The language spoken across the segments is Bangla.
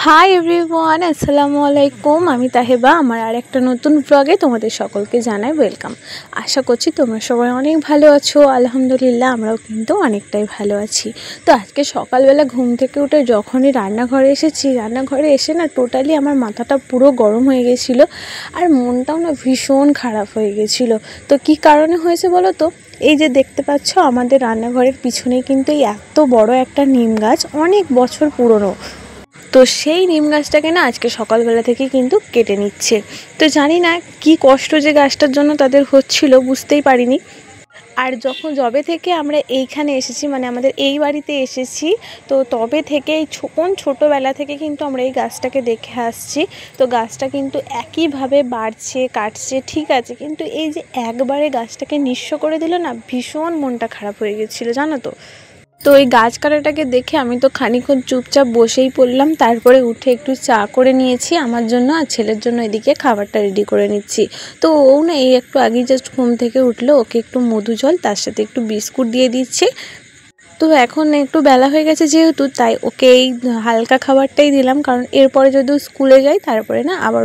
হাই এভরিওয়ান, আসসালামু আলাইকুম। আমি তাহেবা। আমার আরেকটা নতুন ব্লগে তোমাদের সকলকে জানাই ওয়েলকাম। আশা করছি তোমরা সবাই অনেক ভালো আছো। আলহামদুলিল্লাহ আমরাও কিন্তু অনেকটাই ভালো আছি। তো আজকে সকালবেলা ঘুম থেকে উঠে যখনই রান্নাঘরে এসেছি, রান্নাঘরে এসে না টোটালি আমার মাথাটা পুরো গরম হয়ে গেছিলো আর মনটাও না ভীষণ খারাপ হয়ে গেছিলো। তো কী কারণে হয়েছে বলো তো? এই যে দেখতে পাচ্ছ আমাদের রান্নাঘরের পিছনে কিন্তু এই এত বড় একটা নিম গাছ, অনেক বছর পুরনো। তো সেই নিম গাছটাকে না আজকে সকালবেলা থেকে কিন্তু কেটে নিচ্ছে। তো জানি না কি কষ্ট যে গাছটার জন্য তাদের হচ্ছিল, বুঝতেই পারিনি। আর যবে থেকে আমরা এইখানে এসেছি, মানে আমাদের এই বাড়িতে এসেছি, তো তবে থেকে এই ছোটোবেলা থেকে কিন্তু আমরা এই গাছটাকে দেখে আসছি। তো গাছটা কিন্তু একইভাবে বাড়ছে, কাটছে, ঠিক আছে, কিন্তু এই যে একবারে গাছটাকে নিঃস্ব করে দিল না, ভীষণ মনটা খারাপ হয়ে গেছিলো জানো তো। তো এই গাছ কাটাটাকে দেখে আমি তো খানিকক্ষণ চুপচাপ বসেই পড়লাম। তারপরে উঠে একটু চা করে নিয়েছি আমার জন্য আর ছেলের জন্য। এদিকে খাবারটা রেডি করে নিচ্ছি। তো ও না এই একটু আগেই জাস্ট ঘুম থেকে উঠলো, ওকে একটু মধু জল তার সাথে একটু বিস্কুট দিয়ে দিচ্ছি। তো এখন একটু বেলা হয়ে গেছে যেহেতু, তাই ওকে এই হালকা খাবারটাই দিলাম, কারণ এরপরে যদি স্কুলে যাই তারপরে না আবার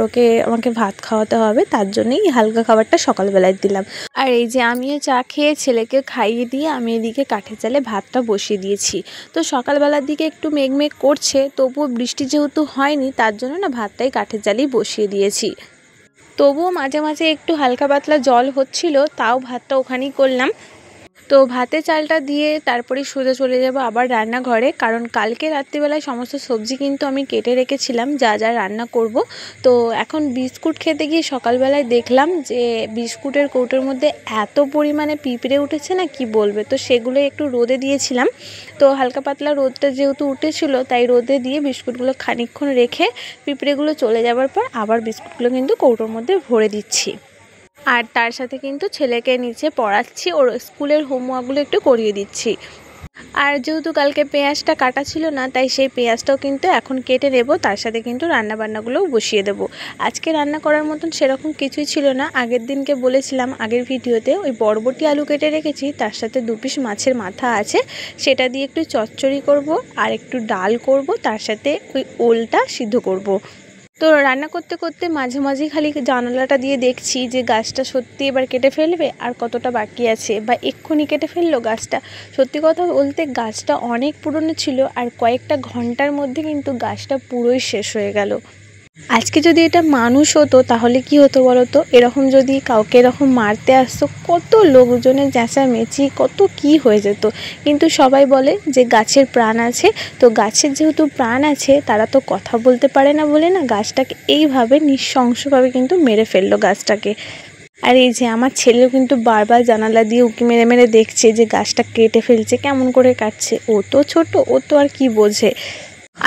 আমাকে ভাত খাওয়াতে হবে, তার জন্যই হালকা খাবারটা সকালবেলায় দিলাম। আর এই যে আমিও চা খেয়ে ছেলেকে খাইয়ে দিয়ে আমি এদিকে কাঠের জালে ভাতটা বসিয়ে দিয়েছি। তো সকালবেলার দিকে একটু মেঘ করছে, তবুও বৃষ্টি যেহেতু হয়নি তার জন্য না ভাতটাই কাঠের জালেই বসিয়ে দিয়েছি। তবুও মাঝে মাঝে একটু হালকা পাতলা জল হচ্ছিল, তাও ভাতটা ওখানেই করলাম। তো ভাতে চালটা দিয়ে তারপরে সোজা চলে যাব আবার রান্নাঘরে, কারণ কালকে রাত্রিবেলায় সমস্ত সবজি কিন্তু আমি কেটে রেখেছিলাম যা যা রান্না করব। তো এখন বিস্কুট খেতে গিয়ে সকালবেলায় দেখলাম যে বিস্কুটের কৌটোর মধ্যে এত পরিমাণে পিঁপড়ে উঠেছে না কি বলবে। তো সেগুলো একটু রোদে দিয়েছিলাম। তো হালকা পাতলা রোদটা যেহেতু উঠেছিল, তাই রোদে দিয়ে বিস্কুটগুলো খানিকক্ষণ রেখে পিঁপড়েগুলো চলে যাওয়ার পর আবার বিস্কুটগুলো কিন্তু কৌটোর মধ্যে ভরে দিচ্ছি। আর তার সাথে কিন্তু ছেলেকে নিচে পড়াচ্ছি, ওর স্কুলের হোমওয়ার্কগুলো একটু করিয়ে দিচ্ছি। আর যেহেতু কালকে পেঁয়াজটা কাটা ছিল না, তাই সেই পেঁয়াজটাও কিন্তু এখন কেটে নেব, তার সাথে কিন্তু রান্নাবান্নাগুলোও বসিয়ে দেবো। আজকে রান্না করার মতন সেরকম কিছুই ছিল না। আগের দিনকে বলেছিলাম আগের ভিডিওতে, ওই বরবটি আলু কেটে রেখেছি, তার সাথে 2 পিস মাছের মাথা আছে, সেটা দিয়ে একটু চচ্চড়ি করব আর একটু ডাল করব, তার সাথে ওই ওলটা সিদ্ধ করব। তো রান্না করতে করতে মাঝে মাঝেই খালি জানালাটা দিয়ে দেখছি যে গাছটা সত্যি এবার কেটে ফেলবে আর কতটা বাকি আছে, বা এক্ষুনি কেটে ফেললো গাছটা। সত্যি কথা বলতে গাছটা অনেক পুরনো ছিল, আর কয়েকটা ঘন্টার মধ্যে কিন্তু গাছটা পুরোই শেষ হয়ে গেল। আজকে যদি এটা মানুষ হতো তাহলে কি হতো বলো তো? এরকম যদি কাউকে এরকম মারতে আসতো, কত লোকজনের চেঁচামেচি, কত কি হয়ে যেত। কিন্তু সবাই বলে যে গাছের প্রাণ আছে। তো গাছের যেহেতু প্রাণ আছে, তারা তো কথা বলতে পারে না বলে না গাছটাকে এইভাবে নৃশংসভাবে কিন্তু মেরে ফেললো গাছটাকে। আর এই যে আমার ছেলেও কিন্তু বারবার জানালা দিয়ে উঁকি মেরে মেরে দেখছে যে গাছটা কেটে ফেলছে, কেমন করে কাটছে। ও তো ছোট, ও তো আর কি বোঝে।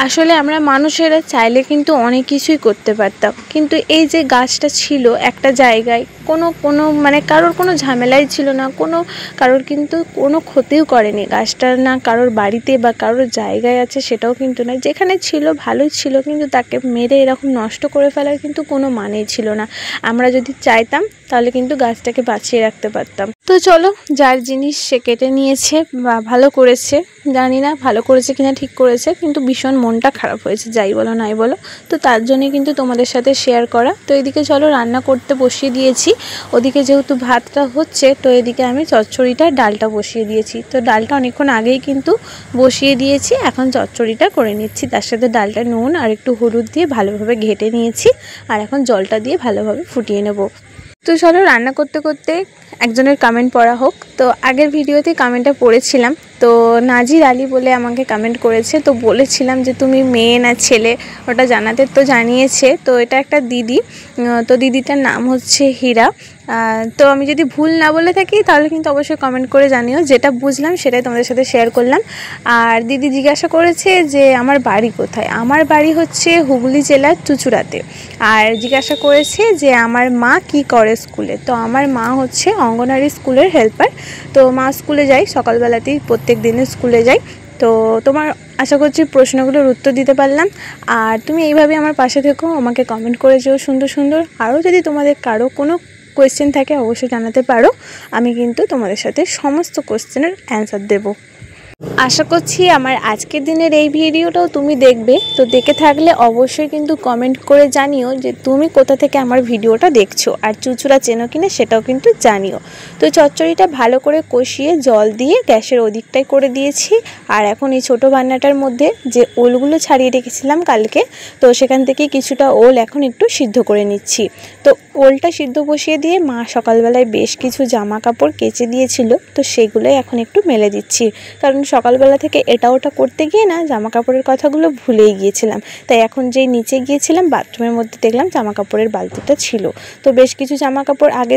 আসলে আমরা মানুষেরা চাইলে কিন্তু অনেক কিছুই করতে পারতাম, কিন্তু এই যে গাছটা ছিল একটা জায়গায়, কোনো মানে কারোর কোনো ঝামেলাই ছিল না, কারোর কিন্তু কোনো ক্ষতিও করেনি গাছটা, না কারোর বাড়িতে বা কারোর জায়গায় আছে সেটাও কিন্তু নয়, যেখানে ছিল ভালোই ছিল, কিন্তু তাকে মেরে এরকম নষ্ট করে ফেলার কিন্তু কোনো মানেই ছিল না। আমরা যদি চাইতাম তাহলে কিন্তু গাছটাকে বাঁচিয়ে রাখতে পারতাম। তো চলো, যার জিনিস সে কেটে নিয়েছে, বা ভালো করেছে, জানি না ভালো করেছে কিনা ঠিক করেছে, কিন্তু ভীষণ মনটা খারাপ হয়েছে, যাই বলো নাই বলো। তো তার জন্যই কিন্তু তোমাদের সাথে শেয়ার করা। তো এদিকে চলো রান্না করতে বসিয়ে দিয়েছি। ওদিকে যেহেতু ভাতটা হচ্ছে, তো এদিকে আমি চচ্চড়িটা ডালটা বসিয়ে দিয়েছি। তো ডালটা অনেকক্ষণ আগেই কিন্তু বসিয়ে দিয়েছি, এখন চচ্চড়িটা করে নিচ্ছি। তার সাথে ডালটা নুন আর একটু হলুদ দিয়ে ভালোভাবে ঘেটে নিয়েছি, আর এখন জলটা দিয়ে ভালোভাবে ফুটিয়ে নেব। তো চলো রান্না করতে করতে একজনের কমেন্ট পড়া হোক। তো আগের ভিডিওতে কমেন্টটা পড়েছিলাম, তো নাজির আলী বলে আমাকে কমেন্ট করেছে। তো বলেছিলাম যে তুমি মেয়ে না ছেলে, ওটা জানাতে, তো জানিয়েছে। তো এটা একটা দিদি, তো দিদিটার নাম হচ্ছে হীরা। তো আমি যদি ভুল না বলে থাকি তাহলে কিন্তু অবশ্যই কমেন্ট করে জানিও। যেটা বুঝলাম সেটাই তোমাদের সাথে শেয়ার করলাম। আর দিদি জিজ্ঞাসা করেছে যে আমার বাড়ি কোথায়। আমার বাড়ি হচ্ছে হুগলি জেলার চুঁচুড়াতে। আর জিজ্ঞাসা করেছে যে আমার মা কি করে স্কুলে। তো আমার মা হচ্ছে অঙ্গনওয়াড়ি স্কুলের হেল্পার। তো মা স্কুলে যায়, সকালবেলাতেই প্রত্যেক দিনে স্কুলে যায়। তো তোমার আশা করছি প্রশ্নগুলোর উত্তর দিতে পারলাম। আর তুমি এইভাবে আমার পাশে থেকো, আমাকে কমেন্ট করে যেও সুন্দর সুন্দর। আরও যদি তোমাদের কারো কোনো কোয়েশ্চেন থাকে অবশ্যই জানাতে পারো, আমি কিন্তু তোমাদের সাথে সমস্ত কোয়েশ্চেনের অ্যান্সার দেব। আশা করছি আমার আজকের দিনের এই ভিডিওটাও তুমি দেখবে। তো দেখে থাকলে অবশ্যই কিন্তু কমেন্ট করে জানিও যে তুমি কোথা থেকে আমার ভিডিওটা দেখছো, আর চুচুড়া চেনো কিনা সেটাও কিন্তু জানিও। তো চচ্চড়িটা ভালো করে কষিয়ে জল দিয়ে গ্যাসের ওদিকটাই করে দিয়েছি। আর এখন এই ছোটো বান্নাটার মধ্যে যে ওলগুলো ছাড়িয়ে রেখেছিলাম কালকে, তো সেখান থেকে কিছুটা ওল এখন একটু সিদ্ধ করে নিচ্ছি। তো ওলটা সিদ্ধ বসিয়ে দিয়ে মা সকালবেলায় বেশ কিছু জামা কাপড় কেচে দিয়েছিল, তো সেগুলোই এখন একটু মেলে দিচ্ছি। কারণ সকালবেলা থেকে এটা ওটা করতে গিয়ে না জামা কাপড়ের কথাগুলো ভুলেই গিয়েছিলাম। তাই এখন যেই নিচে গিয়েছিলাম বাথরুমের মধ্যে দেখলাম জামা কাপড়ের বালতিটা ছিল। তো বেশ কিছু জামা কাপড় আগে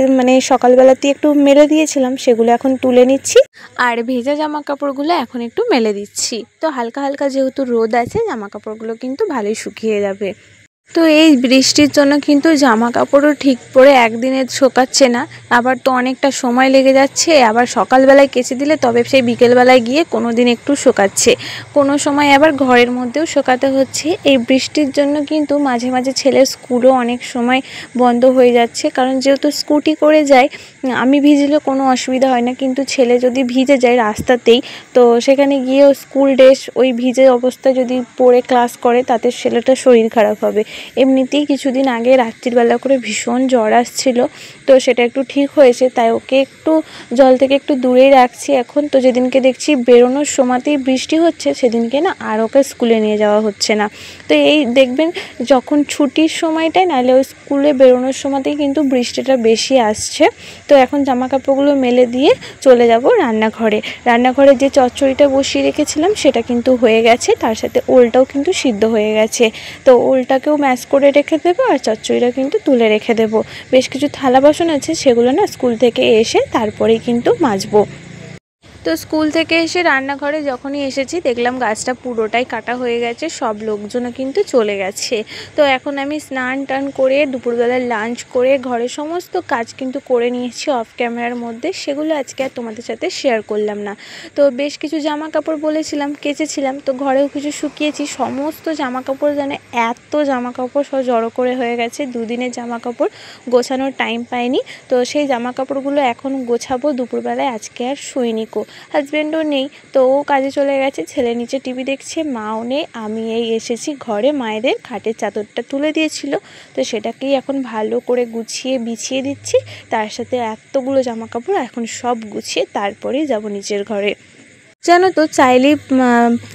সকালবেলাতেই একটু মেলে দিয়েছিলাম, সেগুলো এখন তুলে নিচ্ছি। আর ভেজা জামা কাপড়গুলো এখন একটু মেলে দিচ্ছি। তো হালকা হালকা যেহেতু রোদ আছে, জামা কাপড়গুলো কিন্তু ভালোই শুকিয়ে যাবে। তো এই বৃষ্টির জন্য কিন্তু জামা কাপড়ও ঠিক করে একদিনে শুকাচ্ছে না, আবার তো অনেকটা সময় লেগে যাচ্ছে। আবার সকালবেলায় কেচে দিলে তবে সেই বিকেলবেলায় গিয়ে কোনো দিন একটু শুকাচ্ছে, কোনো সময় আবার ঘরের মধ্যেও শুকাতে হচ্ছে। এই বৃষ্টির জন্য কিন্তু মাঝে মাঝে ছেলের স্কুলও অনেক সময় বন্ধ হয়ে যাচ্ছে, কারণ যেহেতু স্কুটি করে যায় আমি ভিজলে কোনো অসুবিধা হয় না, কিন্তু ছেলে যদি ভিজে যায় রাস্তাতেই, তো সেখানে গিয়েও স্কুল ড্রেস ওই ভিজে অবস্থায় যদি পরে ক্লাস করে তাতে ছেলেটার শরীর খারাপ হবে। এমনিতেই কিছুদিন আগে রাত্রিবেলা করে ভীষণ জ্বর আসছিল, তো সেটা একটু ঠিক হয়েছে, তাই ওকে একটু জল থেকে একটু দূরেই রাখছি এখন। তো যেদিনকে দেখছি বেরোনোর সময়তেই বৃষ্টি হচ্ছে সেদিনকে না আর ওকে স্কুলে নিয়ে যাওয়া হচ্ছে না। তো এই দেখবেন যখন ছুটির সময়টায় নাহলে ওই স্কুলে বেরোনোর সময়তেই কিন্তু বৃষ্টিটা বেশি আসছে। তো এখন জামা কাপড়গুলো মেলে দিয়ে চলে যাব রান্নাঘরে। রান্নাঘরে যে চচ্চড়িটা বসিয়ে রেখেছিলাম সেটা কিন্তু হয়ে গেছে, তার সাথে ওলটাও কিন্তু সিদ্ধ হয়ে গেছে। তো ওলটাকেও ম্যাশ করে রেখে দেবো আর চচ্চড়িটা কিন্তু তুলে রেখে দেবো। বেশ কিছু থালা বাসন আছে, সেগুলো না স্কুল থেকে এসে তারপরেই কিন্তু মাজবো। তো স্কুল থেকে এসে রান্নাঘরে যখনই এসেছি দেখলাম গাছটা পুরোটাই কাটা হয়ে গেছে, সব লোকজনও কিন্তু চলে গেছে। তো এখন আমি স্নান টান করে দুপুরবেলায় লাঞ্চ করে ঘরের সমস্ত কাজ কিন্তু করে নিয়েছি অফ ক্যামেরার মধ্যে, সেগুলো আজকে আর তোমাদের সাথে শেয়ার করলাম না। তো বেশ কিছু জামা কাপড় বলেছিলাম কেচেছিলাম, তো ঘরেও কিছু শুকিয়েছি। সমস্ত জামা কাপড় জানে এত জামা কাপড় সব জড়ো করে হয়ে গেছে, দুদিনের জামা কাপড় গোছানোর টাইম পাইনি। তো সেই জামা কাপড়গুলো এখন গোছাবো দুপুরবেলায়, আজকে আর শুইনি কো। হাজব্যান্ডও নেই, তো ও কাজে চলে গেছে, ছেলে নিচে টিভি দেখছে, মাও নেই। আমি এই এসেছি ঘরে, মায়েদের খাটের চাদরটা তুলে দিয়েছিল, তো সেটাকেই এখন ভালো করে গুছিয়ে বিছিয়ে দিচ্ছি। তার সাথে এতগুলো জামা কাপড় এখন সব গুছিয়ে তারপরেই যাব নিচের ঘরে। জানো তো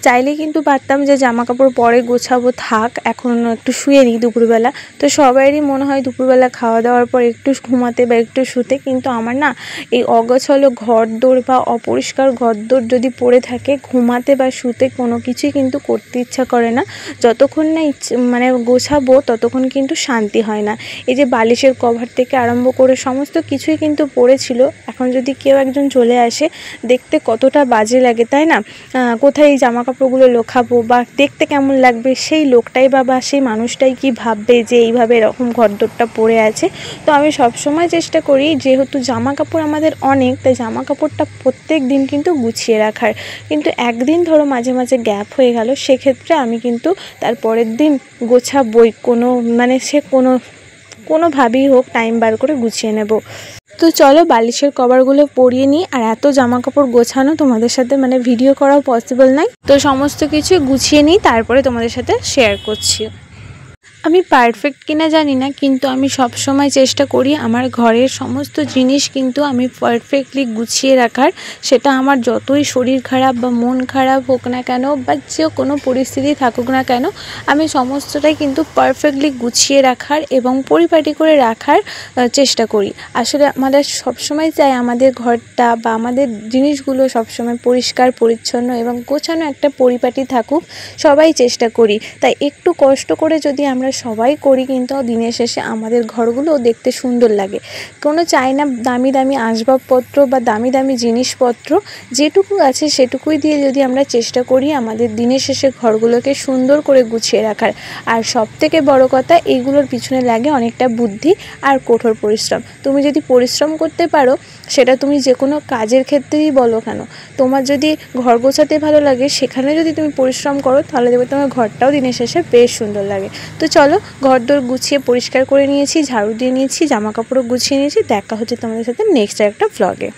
চাইলেই কিন্তু পারতাম যে জামা কাপড় পরে গোছাবো, থাক এখন একটু শুয়ে নিই দুপুরবেলা। তো সবারই মনে হয় দুপুরবেলা খাওয়া দাওয়ার পর একটু ঘুমাতে বা একটু শুতে, কিন্তু আমার না এই অগোছালো ঘরদোর বা অপরিষ্কার ঘরদোর যদি পড়ে থাকে, ঘুমাতে বা শুতে কোনো কিছুই কিন্তু করতে ইচ্ছা করে না। যতক্ষণ না গোছাবো ততক্ষণ কিন্তু শান্তি হয় না। এই যে বালিশের কভার থেকে আরম্ভ করে সমস্ত কিছুই কিন্তু পড়েছিল, এখন যদি কেউ একজন চলে আসে দেখতে কতটা বাজে লাগে, তাই না? কোথায় এই জামা কাপড়গুলো লোকাবো বা দেখতে কেমন লাগবে, সেই লোকটাই বা সেই মানুষটাই কি ভাববে যে এইভাবে এরকম ঘরদোরটা পড়ে আছে। তো আমি সবসময় চেষ্টা করি, যেহেতু জামা কাপড় আমাদের অনেক, তাই জামা কাপড়টা প্রত্যেক দিন কিন্তু গুছিয়ে রাখার। কিন্তু একদিন ধরো মাঝে মাঝে গ্যাপ হয়ে গেল, সেক্ষেত্রে আমি কিন্তু তার পরের দিন গোছাবই, সে কোনোভাবেই হোক টাইম বার করে গুছিয়ে নেব। তো চলো বালিশের কভারগুলো পরিয়ে নিই। আর এত জামা কাপড় গোছানো তোমাদের সাথে ভিডিও করাও পসিবল নয়, তো সমস্ত কিছু গুছিয়ে নিই তারপরে তোমাদের সাথে শেয়ার করছি। আমি পারফেক্ট কিনা জানি না, কিন্তু আমি সব সময় চেষ্টা করি আমার ঘরের সমস্ত জিনিস কিন্তু আমি পারফেক্টলি গুছিয়ে রাখার। সেটা আমার যতই শরীর খারাপ বা মন খারাপ হোক না কেন, বা যে কোনো পরিস্থিতি থাকুক না কেন, আমি সমস্তটাই কিন্তু পারফেক্টলি গুছিয়ে রাখার এবং পরিপাটি করে রাখার চেষ্টা করি। আসলে আমাদের সবসময় চাই আমাদের ঘরটা বা আমাদের জিনিসগুলো সবসময় পরিষ্কার পরিচ্ছন্ন এবং গোছানো একটা পরিপাটি থাকুক, সবাই চেষ্টা করি। তাই একটু কষ্ট করে যদি আমরা সবাই করি, কিন্তু দিনের শেষে আমাদের ঘরগুলো দেখতে সুন্দর লাগে। কোনো চাই না দামি দামি আসবাবপত্র বা দামি দামি জিনিসপত্র, যেটুকু আছে সেটুকুই দিয়ে যদি আমরা চেষ্টা করি আমাদের দিনের শেষে ঘরগুলোকে সুন্দর করে গুছিয়ে রাখার। আর সবথেকে বড় কথা, এইগুলোর পিছনে লাগে অনেকটা বুদ্ধি আর কঠোর পরিশ্রম। তুমি যদি পরিশ্রম করতে পারো, সেটা তুমি যে কোনো কাজের ক্ষেত্রেই বলো কেন, তোমার যদি ঘর গোছাতে ভালো লাগে, সেখানে যদি তুমি পরিশ্রম করো, তাহলে দেখবে তোমার ঘরটাও দিনের শেষে বেশ সুন্দর লাগে। তো চলো ঘরদোর গুছিয়ে পরিষ্কার করে নিয়েছি, ঝাড়ু দিয়ে নিয়েছি, জামা কাপড়ও গুছিয়ে নিয়েছি। দেখা হচ্ছে তোমাদের সাথে নেক্সট একটা ভ্লগে।